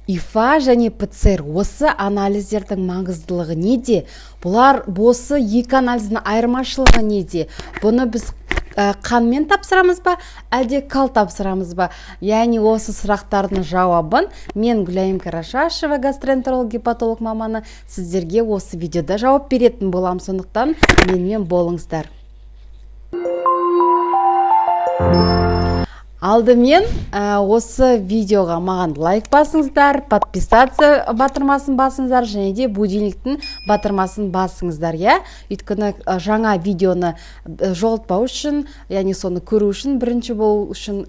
ИФА және ПЦР осы анализдердің маңыздылығы неде? Бұлар осы екі анализдің айырмашылығы неде? Бұны біз қанмен тапсырамыз ба, әлде кал тапсырамыз ба? Яғни осы сұрақтардың жауабын мен Гүлайым Карашашева, гастроэнтеролог гепатолог маманы, сіздерге осы видеода жауап беретін болам. Сондықтан менімен болыңыздар. Алдымен осы видеоға маған лайк басыңыздар, подписаться батырмасын басыңыздар, және де будильниктің батырмасын басыңыздар, я? Өйткені жаңа видеоны жолтпау үшін, яғни соны көру үшін, бірінші болу үшін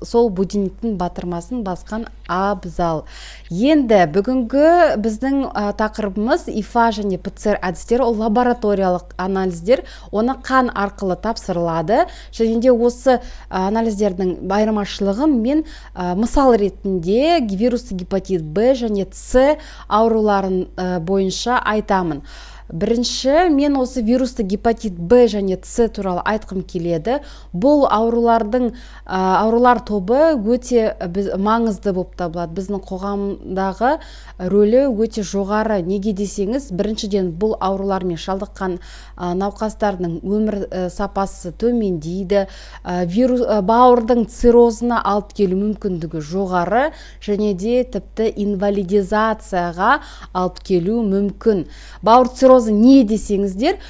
сол будильниктің батырмасын басқан абзал. Енді бүгінгі біздің тақырыбымыз ИФА және ПЦР әдістері, ол лабораториялық анализдер, оны қан арқылы тапсырылады, және де осы анализдердің айырмашылығын мен мысал ретінде вирусты гепатит Б және С ауруларын бойынша айтамын. Бірінші, мен осы вирусты гепатит Б және С туралы айтқым келеді. Бұл аурулар тобы өте маңызды болып табылады. Біздің қоғамдағы рөлі өте жоғары. Неге десеңіз, біріншіден бұл аурулармен шалдыққан науқастардың өмір сапасы төмендейді. Бауырдың циррозына алып келу мүмкіндігі жоғары, және де тіпті инвалидизацияға алып келу мүмкін. Бауыр циррозы не десеңіздер,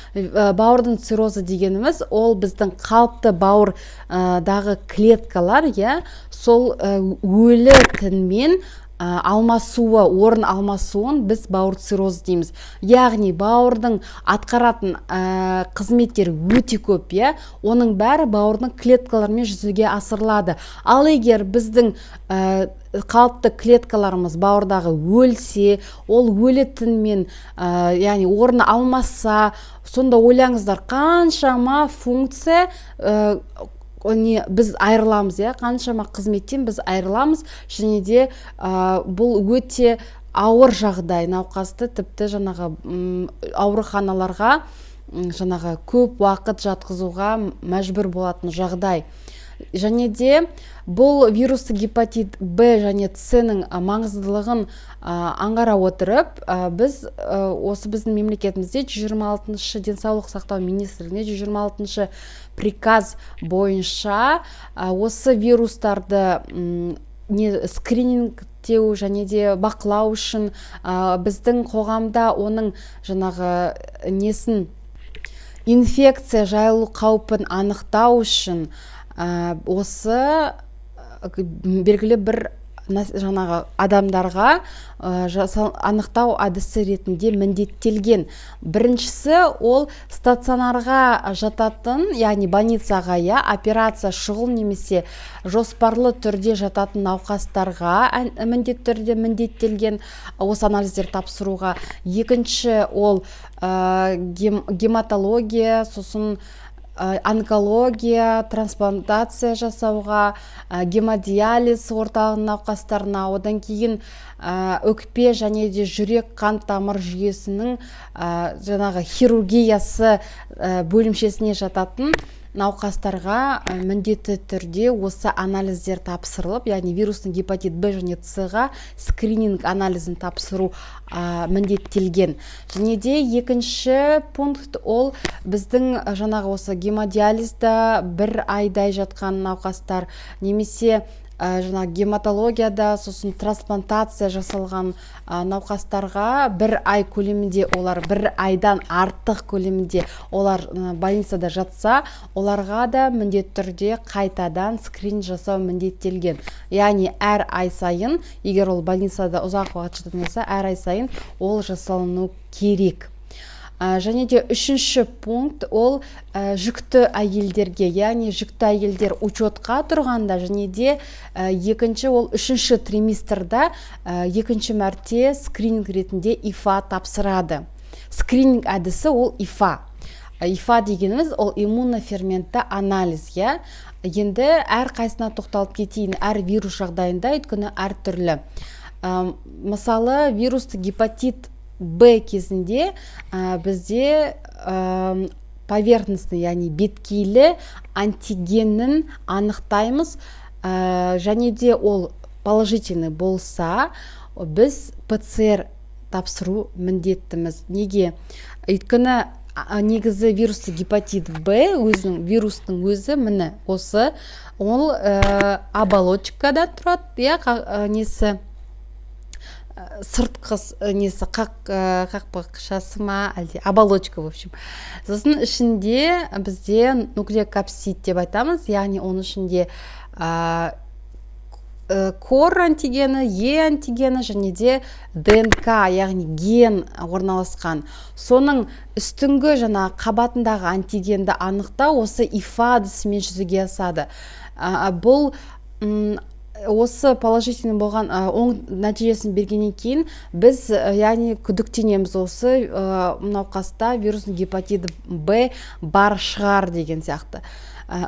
бауырдың циррозы дегеніміз, ол біздің қалыпты бауырдағы клеткалар, сол өлі тінмен орын алмасуын біз бауыр циррозы дейміз. Яғни бауырдың атқаратын қызметтері өте көп, оның бәрі бауырдың клеткаларымен жүзеге асырылады. Ал егер біздің қалыпты клеткаларымыз бауырдағы өлсе, ол өлі тінмен яғни орын алмаса, сонда ойлаңыздар, қаншама функция біз айырыламыз, қаншама қызметтен біз айырыламыз, және де бұл өте ауыр жағдай. Науқасты тіпті ауруханаларға көп уақыт жатқызуға мәжбүр болатын жағдай. Және де бұл вирусты гепатит Б және С-ның маңыздылығын аңғара отырып, біз осы біздің мемлекетімізде 126-шы денсаулық сақтау министрлігіне 126-шы приказ бойынша осы вирустарды скринингтеу және де бақылау үшін біздің қоғамда оның инфекция жайылу қаупін анықтау үшін осы белгілі бір адамдарға анықтау әдісі ретінде міндеттелген. Біріншісі, ол стационарға жататын, яғни больницаға, операция шұғыл немесе жоспарлы түрде жататын науқастарға міндеттелген осы анализдер тапсыруға. Екінші, ол гематология, сосын онкология, трансплантация жасауға, гемодиализ орталығының науқастарына, одан кейін өкпе және де жүрек қан тамыр жүйесінің хирургиясы бөлімшесіне жататын науқастарға міндетті түрде осы анализдер тапсырылып, яғни вирустың гепатит Б және С-ға скрининг анализін тапсыру міндеттелген. Және де екінші пункт, ол біздің осы гемодиализда бір айдай жатқан науқастар, немесе гематологияда, сосын трансплантация жасалған науқастарға бір ай көлемінде, олар бір айдан артық көлемінде олар больницада жатса, оларға да міндетті түрде қайтадан скрин жасау міндеттелген. Яғни әр ай сайын, егер ол больницада ұзақ уақыт жататын болса, әр ай сайын ол жасалыну керек. Және де үшінші пункт, ол жүкті әйелдерге, яғни жүкті әйелдер учетқа тұрғанда, және де екінші, ол үшінші триместрда екінші мәрте скрининг ретінде ИФА тапсырады. Скрининг әдісі ол ИФА. ИФА дегеніміз ол иммуноферментті анализ. Енді әр қайсына тоқталып кетейін, әр вирус жағдайында, өйткені әр түрлі. Мысалы, вирусты гепатит Б кезінде бізде поверхностный, яғни беткейлі антигенін анықтаймыз, және де ол положительный болса, біз ПЦР тапсыру міндеттіміз. Неге? Өйткені негізі вирусты гепатит Б вирустың өзі міне осы, ол оболочкадан тұрады, несі сыртқы несі қақпақшасы ма, әлде оболочка, в общем. Сосын ішінде бізде нуклеокапсид деп айтамыз, яғни оның ішінде кор антигені, антигені және де ДНК, яғни ген орналасқан. Соның үстіңгі жаңа қабатындағы антигенді анықтау осы ИФА әдісімен жүзеге асады. Бұл осы положительный болған оң нәтижесін бергеннен кейін біз яғни күдіктенеміз, осы науқаста вирусный гепатит Б бар шығар деген сияқты.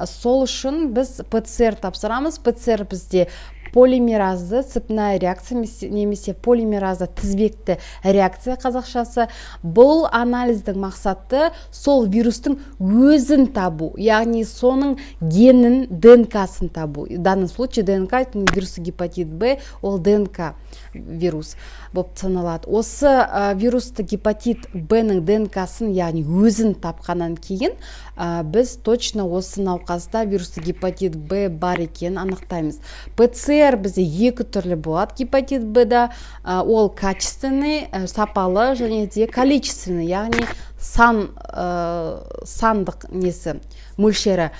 Сол үшін біз ПЦР тапсырамыз. ПЦР бізде полимеразды цепная реакция немесе полимеразды тізбекті реакция қазақшасы. Бұл анализдің мақсаты сол вирустың өзін табу, яғни соның генін, ДНК-сын табу. В данном случае ДНК вирусы гепатит Б, ол ДНК вирус болып саналады. Осы вирусты гепатит Б-ның ДНК-сын, яғни өзін тапқаннан кейін, біз точно осы науқаста вирусты гепатит Б бар екенін анықтаймыз. ПЦР бізде екі түрлі болады гепатит Б-да, ол качественный, сапалы және де количественный, яғни сандық несі, мөлшері.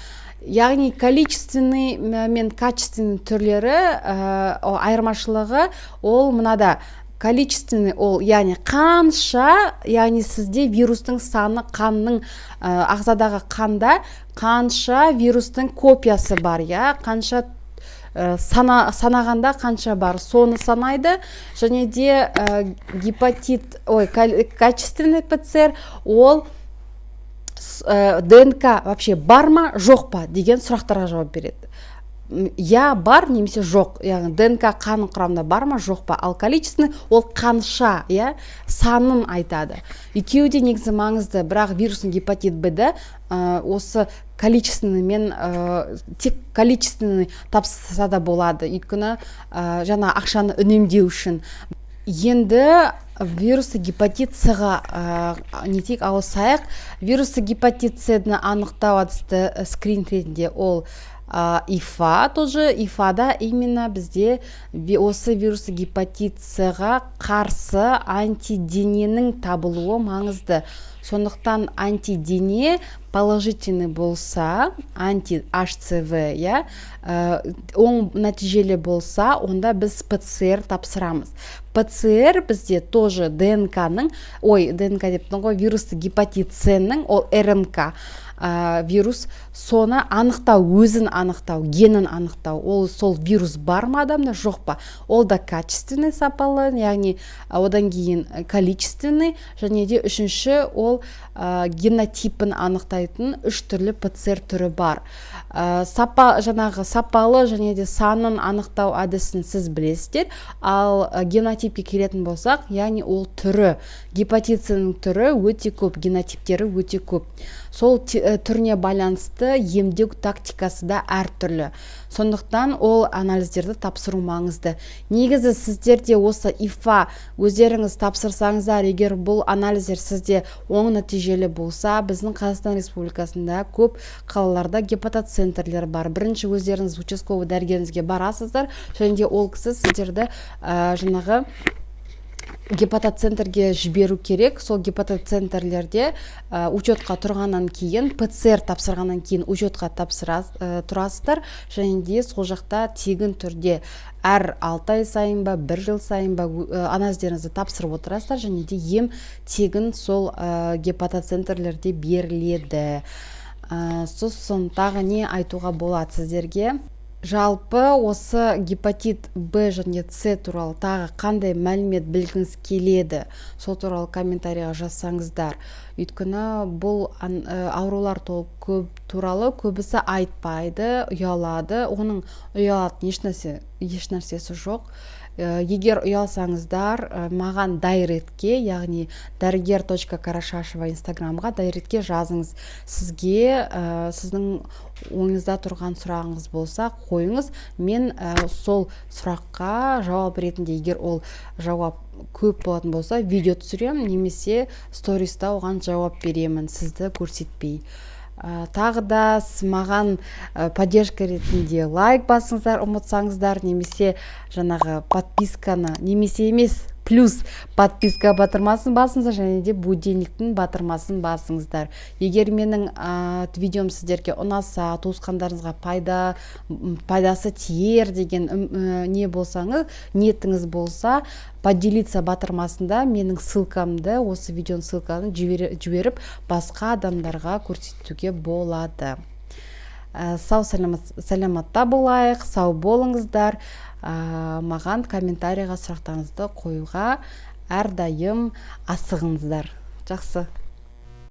Яғни количественный мен качественный түрлері айырмашылығы ол мынада. Количественный ол, яғни қанша, яғни сізде вирустың саны, қанның ағзадағы қанда қанша вирустың копиясы бар, қанша санағанда қанша бар, соны санайды. Және де качественный ПЦР ол ДНК вообще бар ма, жоқ па деген сұрақтарға жауап береді. Бар, немесе жоқ, яғни ДНК қанның құрамында бар ма, жоқ па. Ал количественный ол қанша, санын айтады. Екеуі де негізі маңызды, бірақ вирусный гепатит Б-ді осы количественный мен тек количественный тапсырса да болады. Өйткені жаңа ақшаны үнемдеу үшін. Енді вирусты гепатит С-ға нетейік ауысайық. Вирусты гепатит С-ді анықтау әдісті скрин ретінде ол ИФА тоже. ИФАда именно бізде осы вирусы гепатит С-ға қарсы антидененің табылуы маңызды. Сондықтан антидене положительный болса, анти-HCV, оң нәтижелі болса, онда біз ПЦР тапсырамыз. ПЦР бізде тоже ДНК-ның, ДНК дептің ғой, вирусты гепатит С-ның, ол РНК вирус, соны анықтау, өзін анықтау, генін анықтау, ол сол вирус бар ма адамда, жоқ па. Ол да качественный, сапалы, яғни одан кейін количественный, және де үшінші ол генотипін анықтайтын үш түрлі ПЦР түрі бар. Жаңағы сапалы және де санын анықтау әдісін сіз білесіздер, ал генотипке келетін болсақ, яғни ол түрі, гепатит С-ның түрі өте көп, генотиптері өте көп. Сол түріне байланысты емдеу тактикасы да әртүрлі. Сондықтан ол анализдерді тапсыру маңызды. Негізі сіздерде осы ИФА өздеріңіз тапсырсаңыздар, егер бұл анализдер сізде оң нәтижелі болса, біздің Қазақстан Республикасында көп қалаларда гепатоцентрлер бар. Бірінші өздеріңіз участковый дәрігеріңізге барасыздар, және де ол кісі сіздерді жаңағы гепатоцентрге жіберу керек. Сол гепатоцентрлерде учетқа тұрғаннан кейін, ПЦР тапсырғаннан кейін учетқа тұрасыздар, және де сол жақта тегін түрде әр 6 ай сайын ба, 1 жыл сайын ба анализдеріңізді тапсырып отырасыздар, және де ем тегін сол гепатоцентрлерде беріледі. Сосын тағы не айтуға болады сіздерге? Жалпы осы гепатит Б және С туралы тағы қандай мәлімет білгіңіз келеді, сол туралы комментарийға жазсаңыздар. Өйткені бұл аурулар көп туралы көбісі айтпайды, ұялады. Оның ұялатын еш нәрсесі жоқ. егер ұялсаңыздар, маған дайретке, яғни дәрігер.карашашева инстаграмға дайретке жазыңыз. Сізге сіздің ойыңызда тұрған сұрағыңыз болса қойыңыз, мен сол сұраққа жауап ретінде, егер ол жауап көп болатын болса, видео түсірем, немесе сториста оған жауап беремін, сізді көрсетпей. Тағы да маған поддержка ретінде лайк басыңыздар, ұмытсаңыздар, немесе жаңағы подписканы, немесе емес, плюс подписка батырмасын басыңыздар, және де будильниктің батырмасын басыңыздар. Егер менің видеом сіздерге ұнаса, туысқандарыңызға пайдасы тиер деген не болсаңыз, ниетіңіз болса, поделиться батырмасында менің ссылкамды, осы видеоның ссылканы жіберіп басқа адамдарға көрсетуге болады. Сау саламатта болайық, сау болыңыздар. Маған комментарийға сұрақтарыңызды қоюға әрдайым асығыңыздар. Жақсы.